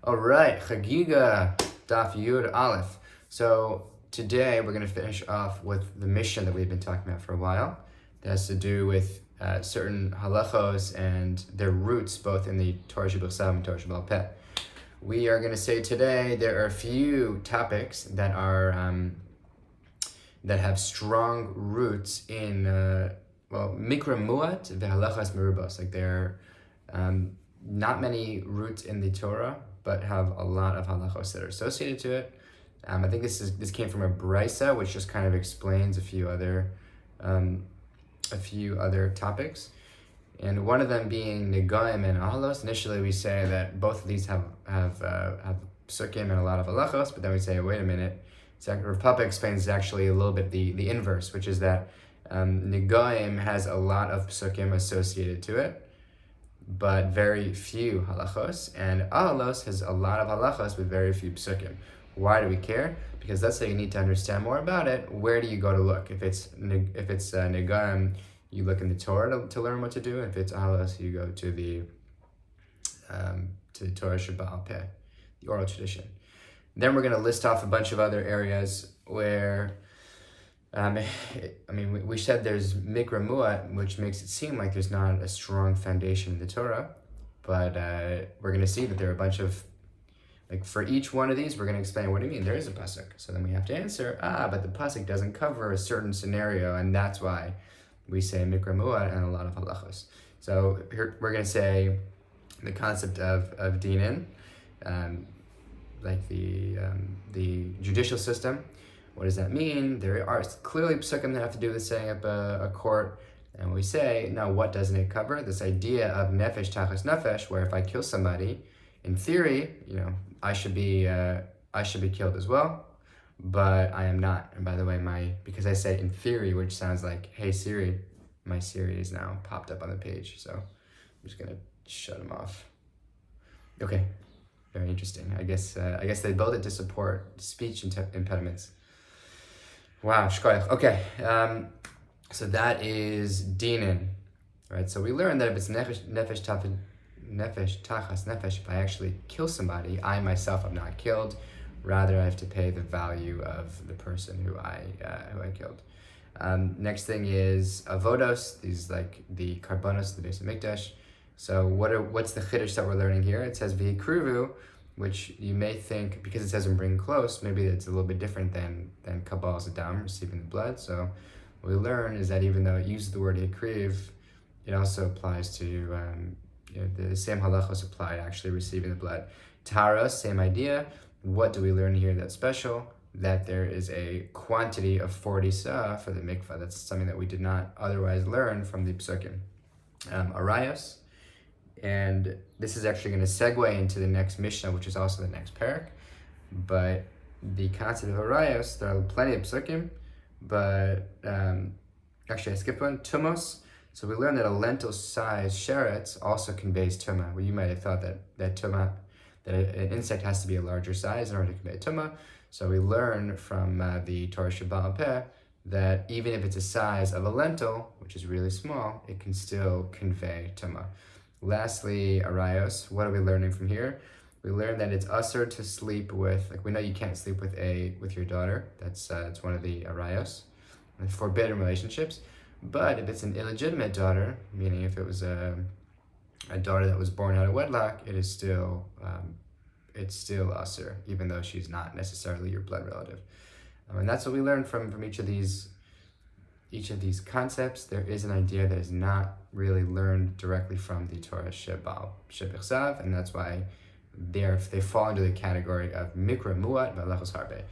All right, Chagiga, Daf Yud Aleph. So today we're going to finish off with the mission that we've been talking about for a while. That has to do with certain halachos and their roots, both in the Torah Shebechsav and Torah Sheba'al Peh. We are going to say today there are a few topics that are that have strong roots in mikra muat vehalachas merubos. Like there are not many roots in the Torah, but have a lot of halachos that are associated to it. I think this came from a brisa, which just kind of explains a few other topics, and one of them being negoim and ahalos. Initially, we say that both of these have psukim and a lot of halachos, but then we say, wait a minute. Rav Papa explains actually a little bit the inverse, which is that negoim has a lot of psukim associated to it, but very few halachos, and ahalos has a lot of halachos but very few psukim. Why do we care? Because let's say you need to understand more about it. Where do you go to look? If it's negoim, you look in the Torah to learn what to do. If it's ahalos, you go to the Torah Sheba'al Peh, the oral tradition. Then we're going to list off a bunch of other areas where, we said there's mikra muat, which makes it seem like there's not a strong foundation in the Torah, but we're going to see that there are a bunch of, like for each one of these, we're going to explain what do you mean, there is a pasuk. So then we have to answer, but the pasuk doesn't cover a certain scenario, and that's why we say mikra muat and a lot of halachos. So here we're going to say the concept of dinin, like the judicial system. What does that mean? There are clearly psukim that have to do with setting up a court, and we say, now what doesn't it cover? This idea of nefesh tachas nefesh, where if I kill somebody, in theory, I should be killed as well, but I am not. And by the way, because I say in theory, which sounds like, hey Siri, my Siri is now popped up on the page, so I'm just gonna shut him off. Okay. Very interesting. I guess they built it to support speech impediments. Wow, shkoyach. Okay, so that is dinin, right? So we learned that if it's nefesh tachas nefesh, if I actually kill somebody, I myself am not killed. Rather, I have to pay the value of the person who I killed. Next thing is avodos. These like the karbonos, the base of mikdash. So what's the chiddush that we're learning here? It says v'hikruvu, which you may think, because it says bring close, maybe it's a little bit different than kabal zadam, receiving the blood. So what we learn is that even though it uses the word hikriv, it also applies to, the same halachos apply to actually receiving the blood. Tara, same idea. What do we learn here that's special? That there is a quantity of 40 sa for the mikvah. That's something that we did not otherwise learn from the psukim. Arayos. And this is actually going to segue into the next Mishnah, which is also the next parak. But the concept of arayos, there are plenty of psukim, but actually I skipped one, tumos. So we learned that a lentil-sized sheretz also conveys tumah. Well, you might have thought that tumah, that an insect has to be a larger size in order to convey tumah. So we learn from the Torah Sheba'al Peh that even if it's a size of a lentil, which is really small, it can still convey tumah. Lastly, arayos. What are we learning from here? We learned that it's usher to sleep with, like we know you can't sleep with your daughter. That's one of the arayos, forbidden relationships. But if it's an illegitimate daughter, meaning if it was a daughter that was born out of wedlock, it is still it's still usher, even though she's not necessarily your blood relative. And that's what we learned from each of these concepts. There is an idea that is not really learned directly from the Torah Shebechsav, and that's why they fall into the category of mikra muat ve'halachos harbe.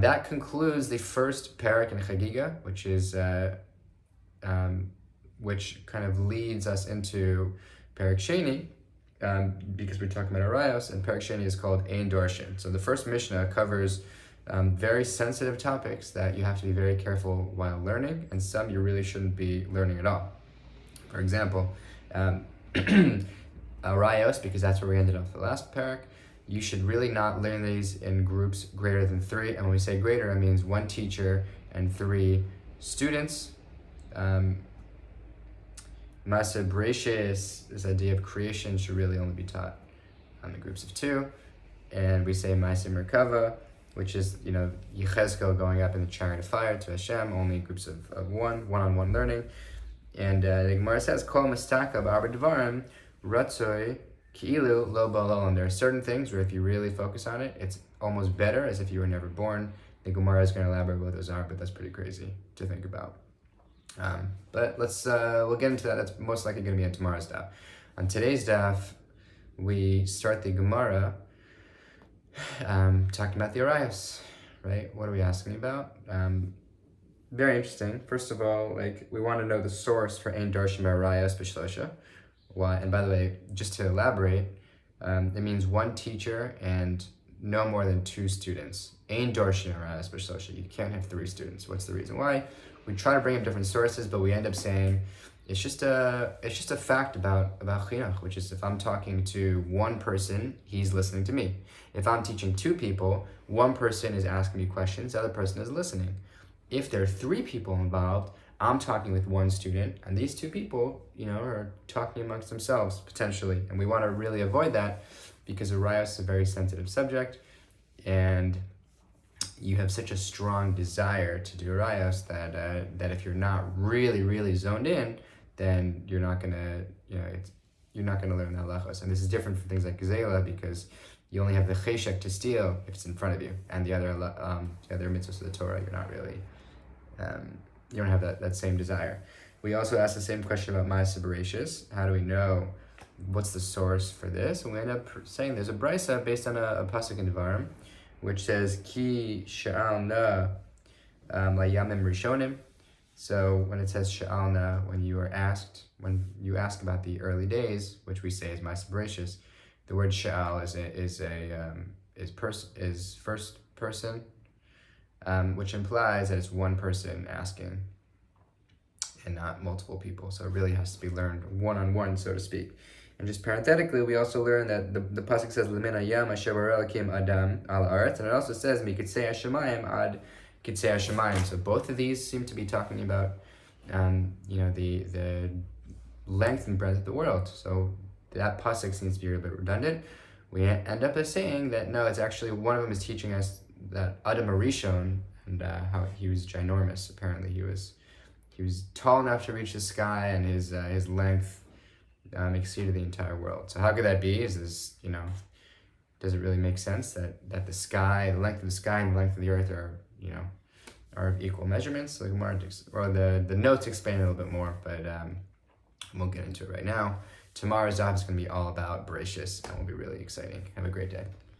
That concludes the first parak in Chagiga, which kind of leads us into parak sheni, because we're talking about arayos, and parak sheni is called ein dorshin. So the first Mishnah covers very sensitive topics that you have to be very careful while learning, and some you really shouldn't be learning at all. For example, arayos, because that's where we ended off the last parak, you should really not learn these in groups greater than 3. And when we say greater, it means 1 teacher and 3 students. Masa Bereshis, this idea of creation, should really only be taught on the groups of 2, and we say Ma'aseh Merkava, which is, Yechezkel going up in the chariot of fire to Hashem, only groups of one-on-one learning. And the Gemara says, Kol mistaka b'arba dvarim ratzoi ki'ilu lo ba'olam. There are certain things where if you really focus on it, it's almost better as if you were never born. The Gemara is going to elaborate what those are, but that's pretty crazy to think about. But we'll get into that. That's most likely going to be on tomorrow's daf. On today's daf, we start the Gemara talking about the arayos, right? What are we asking about? Very interesting. First of all, we want to know the source for Ein Darshim Arayos B'Shlosha. Why? And by the way, just to elaborate, it means one teacher and no more than 2 students. Ein Darshim Arayos B'Shlosha. You can't have 3 students. What's the reason why? We try to bring up different sources, but we end up saying it's just a fact about chinuch, which is if I'm talking to one person, he's listening to me. If I'm teaching 2 people, one person is asking me questions, the other person is listening. If there are 3 people involved, I'm talking with one student, and these 2 people, are talking amongst themselves, potentially. And we want to really avoid that because arayos is a very sensitive subject, and you have such a strong desire to do arayos that if you're not really, really zoned in, then you're not gonna learn the halachos. And this is different from things like gzeila because you only have the cheshek to steal if it's in front of you, and the other mitzvahs of the Torah, you're not really, you don't have that same desire. We also ask the same question about Ma'aseh Bereishis. How do we know what's the source for this? And we end up saying there's a brisa based on a pasuk in Devarim, which says ki sha'alna layamim rishonim. So when it says sha'alna, when you ask about the early days, which we say is Ma'aseh Bereishis, the word sha'al is first person, which implies that it's one person asking and not multiple people. So it really has to be learned one-on-one, so to speak. And just parenthetically, we also learn that the pasuk says L'min hayam asher bara Elokim adam al haaretz, and it also says Mikitzei hashamayim ad kitzei hashamayim. So both of these seem to be talking about the length and breadth of the world. So that pasuk seems to be a little bit redundant. We end up as saying that no, it's actually one of them is teaching us that Adam Arishon and how he was ginormous. Apparently, he was tall enough to reach the sky, and his length exceeded the entire world. So how could that be? Is this does it really make sense that the sky, the length of the sky, and the length of the earth are of equal measurements? So the notes explain it a little bit more, but we'll get into it right now. Tomorrow's daf is going to be all about Bereishis, and will be really exciting. Have a great day.